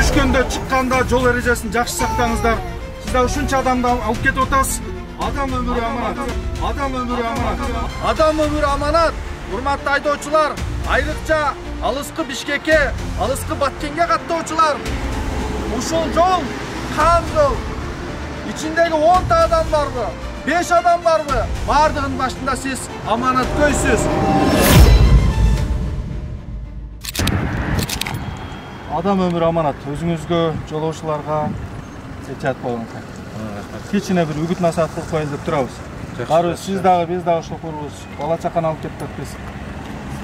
түшкөндө чыкканда жол эрежесин жакшы сактаңыздар. Сиз да ушунча адамды алып кетип атасыз. Адам өмүрү аманат. Адам өмүрү аманат. Адам өмүрү аманат. Урматтуу айдоочулар, айрыкча алыскы Бишкекке, алыскы Баткенге каттоочулар. Ушул жол кан жол. İçindeki 10 adam var mı? 5 adam var mı? Bardığın başında siz amanat köysüz. Adam ömür amanat. Özünüzgө, жолоочуларга сетят болуңуздар. Кичине бир үгүт насаат кылып коелу деп турабыз. Баары сиз дагы, биз дагы шопурбуз. Бала чаканы алып кетпекпиз.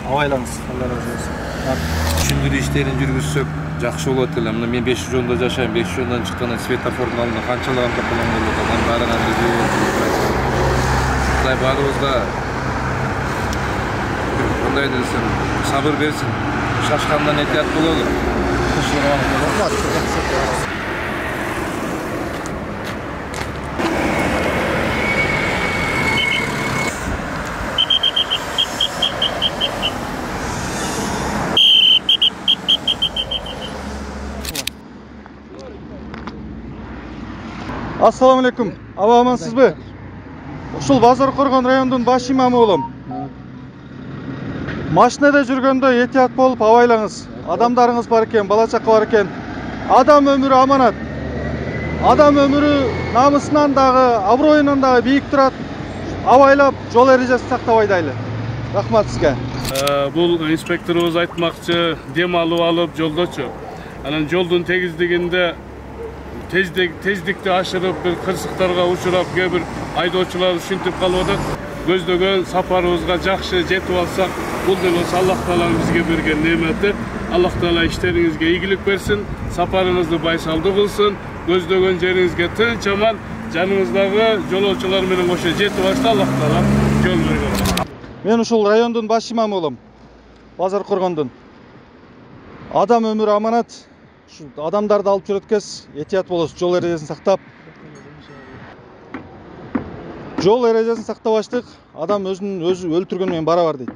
Абайлаңыз. Алла разы болсун. Түшүндүрүү иштерин жүргүзсөк жакшы болот эле. Мына мен 500 жолдо жашайм. 500 жолдон чыкканда светофордун алдында канчалаган тополоң болот. Адам баарыган Кудай баарыбызга кандай десем, сабыр берсин. Шашкандан этият бололу. Assalamu alaikum. Aba amansızbı? Ушул Базаркоргон районунун баш имамы болом. Машинада жүргөндө этият болуп абайлаңыз. Адамдарыңыз бар экен, бала чака бар экен. Адам өмүрү аманат. Адам өмүрү намысынан дагы, аброюнан дагы бийик турат. Абайлап, жол эрежесин сактабай дайлы. Рахмат сизге. Бул инспекторубуз айтмакчы, дем алып алып жолдочу. Анан жолдун тегиздигинде тездикти ашырып, бир кырсыктарга учурап, кээ бир айдоочулар ушинтип калып атат. Көздөгөн сапарыбызга жакшы жетип алсак, бул деле Аллах Тааланын бизге берген немети. Аллах Таала иштериңизге ийгилик берсин, сапарыңызды байсалдуу кылсын, көздөгөн жериңизге тынч аман, жаныңыздагы жолоочулар менен кошо жетип алса Аллах Таала жол берген. Мен ушул райондун баш имамы болом. Базаркоргондун. Адам өмүрү аманат. Адамдарды алып жүрөткөз этият болосуз, жол эрежесин сактап. Жол эрежесин сактабаштык адам өзү өлтүргөн менен барабар дейт.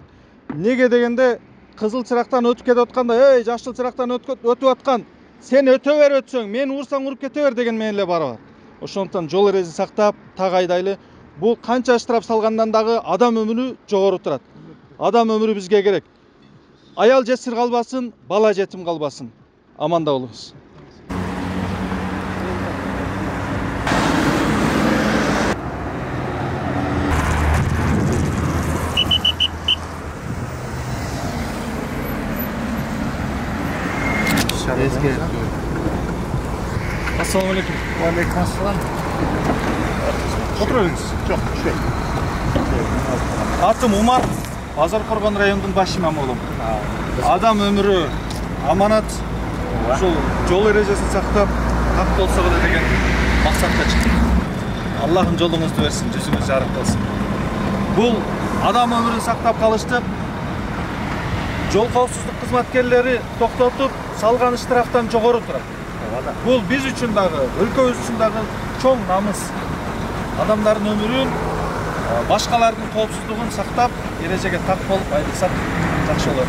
Неге дегенде кызыл чырактан өтүп кетип атканда, ey жашыл чырактан өтүп аткан, сен өтө бер өтсөң, мен урсаң уруп кете бер деген менен эле барабар. Ошондуктан жол эрежесин сактап, так айдайлы. Бул канча штраф салгандан дагы адам өмүрү жогору турат. Адам өмүрү бизге керек. Аял жесир калбасын, бала жетим калбасын. Amanda olunuz. Assalamu alaikum. Wa alaikum assalam. Oturunuz. Çok şey. Atım Umar, Bazarkorgon rayonunun baş imamı olum. Adam ömrü amanat. Ушул жол эрежесин сактап, так болсо да деген максатка чыктым. Аллахым жолуңузду берсин, жүзүңүз жарык болсун. Бул адам өмүрүн сактап калыштык. Жол коопсуздук кызматкерлери токтотуп, салган штрафтан жогору турат. Бул биз үчүн дагы, өлкөбүз үчүн дагы чоң намыс. Адамдардын өмүрүн, башкалардын коопсуздугун сактап, эрежеге так болуп айдасак жакшы болот.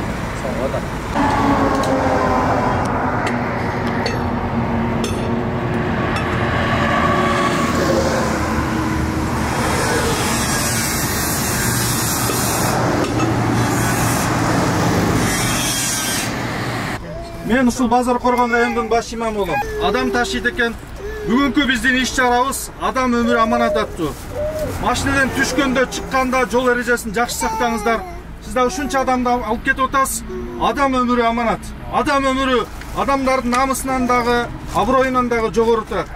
Мен ушул Базаркоргон районунун баш имамы болом. Адам ташыйт экен. Бүгүнкү биздин иш чарабыз адам өмүрү аманат аттуу. Машинадан түшкөндө чыкканда жол эрежесин жакшы сактаңыздар. Сиз да ушунча адамды алып кетип атасыз. Адам өмүрү аманат. Адам өмүрү адамдардын намысынан дагы, аброюнан дагы жогору турат.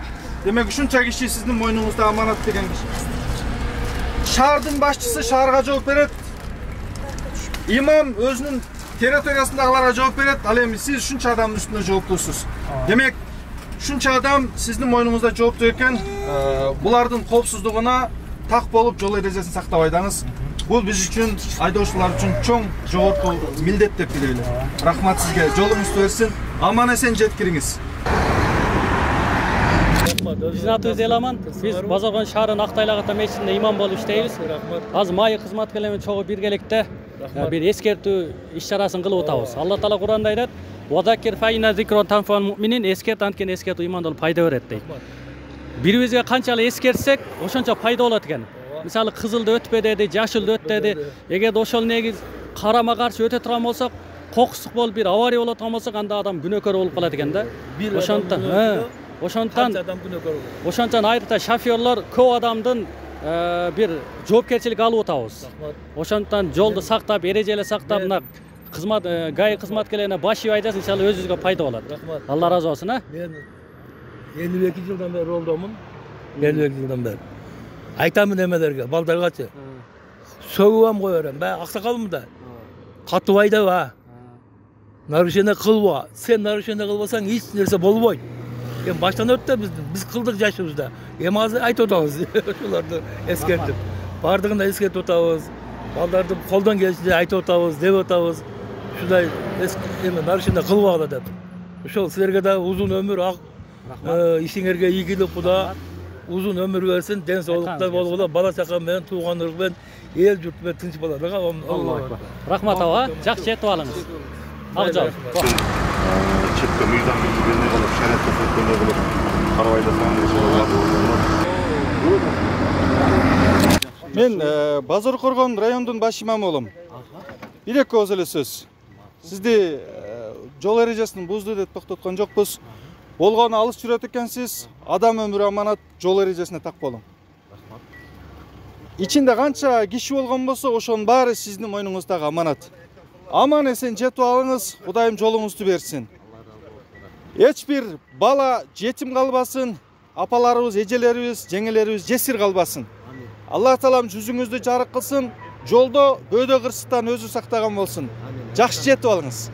Демек ушунча киши сиздин мойнуңузда аманат деген киши. Шаардын башчысы шаарга жооп берет. Имам өзүнүн территориясындагыларга жооп берет. Ал эми сиз ушунча адамдын үстүнө жооптусуз. Демек ушунча адам сиздин мойнуңузда жооптуу экен. Булардын коопсуздугуна так болуп жол эрежесин сактап айдаңыз. Бул биз үчүн, айдоочулар үчүн чоң жогорку милдет деп билели. Рахмат сизге. Жолуңузду берсин. Аман эсен жеткириңиз. Биздин атыбыз Эламан. Биз Базаркоргон шаарынын Актайлак мечитинде имам болуп иштейбиз. Азыр майы кызматкерлер менен чогуу биргеликте бир эскертүү иш чарасын кылып атабыз. Алла Таала Куранда айтат: Vadakir fayna zikron tanfal mu'minin eskert antken eskert iymandol пайда берет дейт. Бирибизге канчалык эскертсек, ошончо пайда болот экен. Мисалы кызылды өтпө деди, жашылды өт деди. Эгерде ошол негиз карама каршы өтө турган болсок, кокусук болуп бир авария болот турган болсок, анда адам күнөөкөр болуп калат экен да. Ошондон айрыкча шофёрлор көп адамдын бир жоопкерчилик алып атабыз. Ошондон жолду сактап, эрежелерди сактап, мына кызмат ГАИ кызматкерлерине баш ийип айтасыз, иншалла өзүбүзгө пайда болот. Алла разы болсун, а? Мен 52 жылдан бeri олдомун. 52 жылдан бeri. Айтамын эмелерге, балдаргачы. Сөгүп кое берем. Баягы аксакалым да. Катып айдаба. Нарушение кылба. Сен нарушение кылбасаң эч нерсе болбойт. Эми баштан өттү биз кылдык жашыбызда. Эми азыр айтып атабыз. Ошолорду эскертип. Бардыгын да эскертип атабыз. Балдарды колдон келишинче айтып атабыз, деп атабыз. Ушундай эми нарушение кылбагыла деп. Ошол силерге да узун өмүр, ишиңерге ийгилик Куда узун өмүр берсин, ден соолукта болгула, бала чака менен, туугандарга менен, эл журт менен тынч болот. Аллах акбар. Рахмат аба, жакшы жетип алыңыз. Акжол. Чекте мыйзам белгилене кылып, шариатка сөзгөндөй кылып, карабай жасаган. Мен Базар Коргон райондун баш имамы болом. Бир-эки ооз эле сөз. Сизди жол эрежесин бузду деп токтоткон жокпуз. Болгону алыс жүрөт экенсиз, адам өмүрү аманат, жол эрежесине так болуң. Ичинде канча киши болгон болсо, ошонун баары сиздин мойнуңуздагы аманат. Аман эсен жетип алыңыз, Кудайым жолуңузду берсин. Эч бир бала жетим калбасын, апаларыбыз, эжелерибиз, жеңелерибиз жесир калбасын. Аллах Таалам жүзүңүздү жарык кылсын, жолдо бөөдө кырсыктан өзү сактаган болсун. Жакшы жетип алыңыз.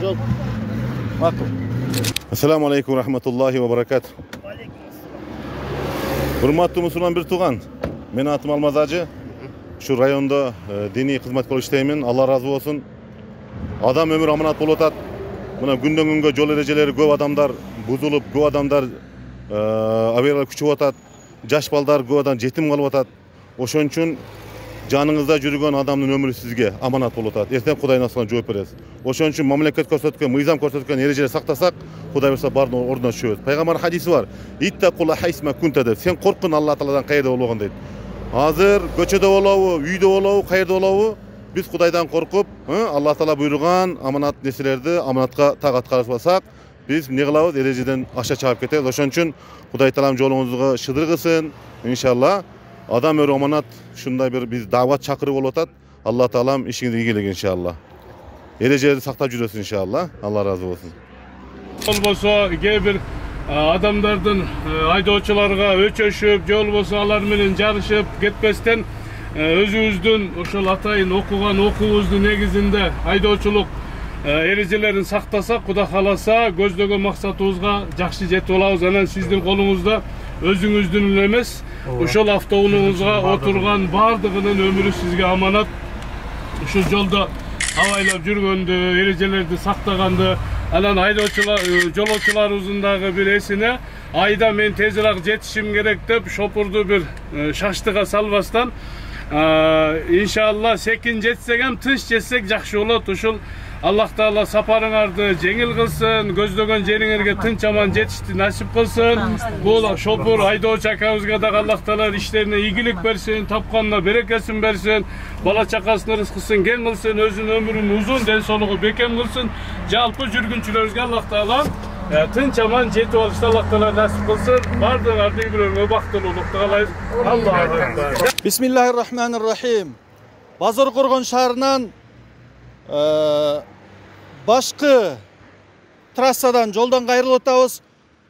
Жол. Макул. Assalamu alaikum rahmatullahi wa barakatuh. Hurmatly musulmon bir tug'an. Men atim Almaz Ajı. Şu rayonda dini hizmet kılıp işteymin. Allah razı olsun. Adam ömür amanat bolup atat. Mına günden günge jol erejeleri көп adamlar buzulup, көп adamlar аварияга күчүп атат. Жаш балдар көп адам жетим калып атат. Ошон үчүн жаныңызда жүргөн адамдын өмүрү сизге аманат болуп атат. Эртең Кудайдын асына жооп бересиз. Ошон үчүн мамлекет көрсөткөн, мыйзам көрсөткөн эрежелерди сактасак, Кудай берсе бардын ордуна түшөбүз. Пайгамбар хадиси бар. Иттакула хайсма кунта деп. Сен корккун Алла Тааладан каерде болгон дейт. Азыр көчөдө болобу, үйдө болобу, каерде болобу, биз Кудайдан коркуп, Алла Таала буйруган аманат нерселерди аманатка так аткарбасак, биз эмне кылабыз? Эрежеден аша чыгып кетебиз. Ошон үчүн Кудай Таалам жолуңузга шыдыргысын. Иншалла адам өмүрү аманат, ушундай бир биз дават чакырып болуп атат. Алла Таалам ишиңизди ийгилек иншалла. Эрежелерди сактап жүрөсүн иншалла. Алла разы болсун. Болбосо кээ бир адамдардын айдоочуларга өчөшүп, же болбосо алар менен жарышып кетпестен өзүбүздүн ошол атайын окуган окуубуздун негизинде айдоочулук эрежелерин сактасак, Кудай кааласа көздөгөн максатыбызга жакшы жетип алабыз. Анан сиздин колуңузда өзүңүздүн эле эмес, ошол автоунуңузга отурган бардыгынын өмүрү сизге аманат. Ушул жолдо абайлап жүргөндү, эрежелерди сактаганды, анан айдоочулар, жолоочуларыбыздын дагы бир эсине айда мен тезирээк жетишим керек деп шопурду бир шаштыга салбастан, иншалла секин жетсек hem тынч жетсек жакшы болот. Ушул Аллах Таала сапарыңарды жеңил кылсын, көздөгөн жериңерге тынч аман жетишти насип кылсын. Бул шопур айдоочу акабызга дагы Аллах Таала иштерине ийгилик берсин, тапканына берекесин берсин, бала чакасынын рызкысын кең кылсын, өзүнүн өмүрүн узун, ден соолугу бекем кылсын. Жалпы жүргүнчүлөрүбүзгө Аллах Таала тынч аман жетип алышты Аллах Таала насип кылсын. Бардыгыңарды бирөөгө бактылуулукту каалайбыз. Аллаху акбар. Bismillahirrahmanirrahim. Базар Коргон шаарынан башкы трассадан жолдон кайрылып атабыз.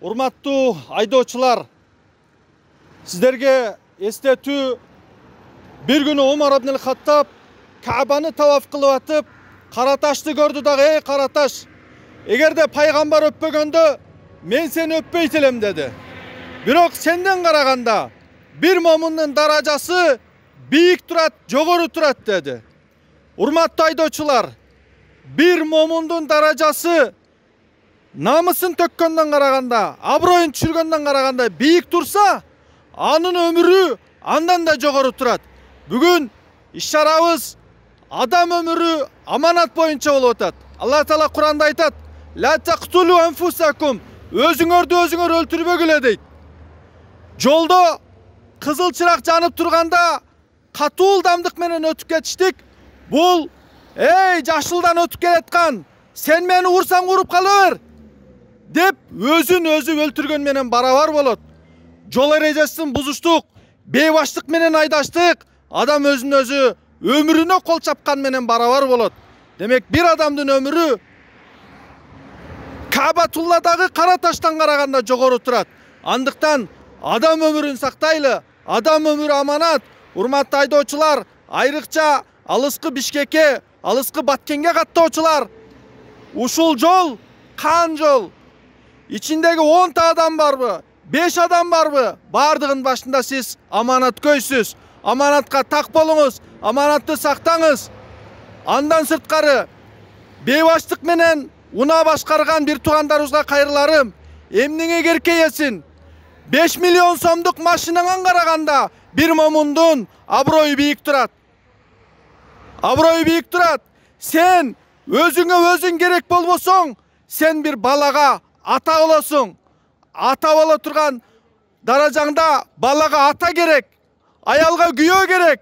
Урматтуу айдоочулар, сиздерге эстетүү, бир күнү Умар ибн Хаттаб Каабаны таваф кылып атып, кара ташты көрдү дагы, ey кара таш, эгерде пайгамбар өппөгөндө мен сени өппөйт элем деди. Бирок сенден караганда бир момундун даражасы бийик турат, жогору турат деди. Урматтуу айдоочулар, бир момундун даражасы намысын төккөндөн караганда, аброюн түшүргөндөн караганда бийик турса, анын өмүрү андан да жогору турат. Бүгүн иш-чарабыз адам өмүрү аманат боюнча болуп атат. Allah Taala Kur'anda aytat: "La taqtulu anfusakum." Özüңөрдү özüңөр өлтүрбөгүлө дейт. Жолдо кызыл чырак жанып турганда катуу ылдамдык менен өтүп кетиштик. Бул жашылдан өтүп келаткан, сен мени урсаң уруп кала бер деп өзүн өзү өлтүргөн менен барабар болот. Жол эрежесин бузуштук, бейбаштык менен айдаштык, адам өзүн өзү өмүрүнө кол чапкан менен барабар болот. Демек бир адамдын өмүрү Кабатулладагы кара таштан караганда жогору турат. Андыктан адам өмүрүн сактайлы, адам өмүрү аманат. Урматтуу айдоочулар, айрыкча алыскы Бишкекке, алыскы Баткенге каттоочулар, ушул жол кан жол. İçindeki 10 adam barбы, 5 adam barбы, бардыгын башында сиз аманаткөйсүз. Аманатка так болуңуз, аманатты сактаңыз. Андан сырткары бейбаштык менен уна башкарган бир туугандарыбызга кайрыларым. Эмнеңе керкейесин? 5 миллион сомдук машинаңан караганда бир момундун аброю бийик турат. Аброю бийик турат. Сен өзүңө өзүң керек болбосоң, сен бир балага ата болосуң. Ата боло турган даражаңда балага ата керек, аялга күйөө керек.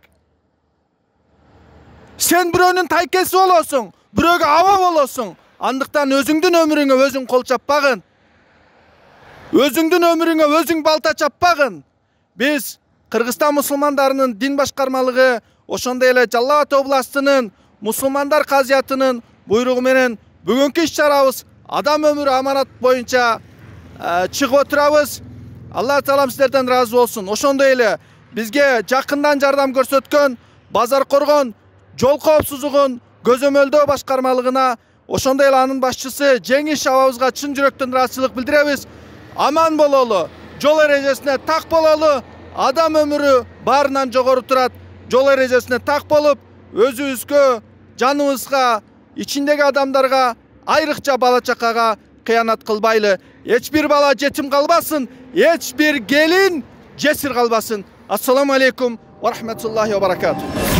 Сен бирөөнүн тайкеси болосуң, бирөөгө аба болосуң. Андыктан өзүңдүн өмүрүңө өзүң кол чаппагын. Өзүңдүн өмүрүңө өзүң балта чаппагын. Биз Кыргызстан мусулмандарынын дин башкармалыгы, ошондой эле Жалал Абад областынын мусулмандар казиятынын буйругу менен бүгүнкү иш-чарабыз адам өмүрү аманат боюнча чыгып отурабыз. Алла Таалам сиздерден ыраазы болсун. Ошондой эле бизге жакындан жардам көрсөткөн Базар Коргон жол коопсуздугун көзөмөлдөө башкармалыгына, ошондой эле анын башчысы Жеңиш абабызга чын жүрөктөн ыраазычылык билдиребиз. Аман бололу, жол эрежесине так бололу. Адам өмүрү баарынан жогору турат. Жол эрежесине так болуп, өзүбүзгө, жаныбызга, ичиндеги адамдарга, айрыкча бала чакага кыянат кылбайлы. Эч бир бала жетим калбасын, эч бир келин жесир калбасын. Ассаламу алейкум ва рахматуллахи ва баракатух.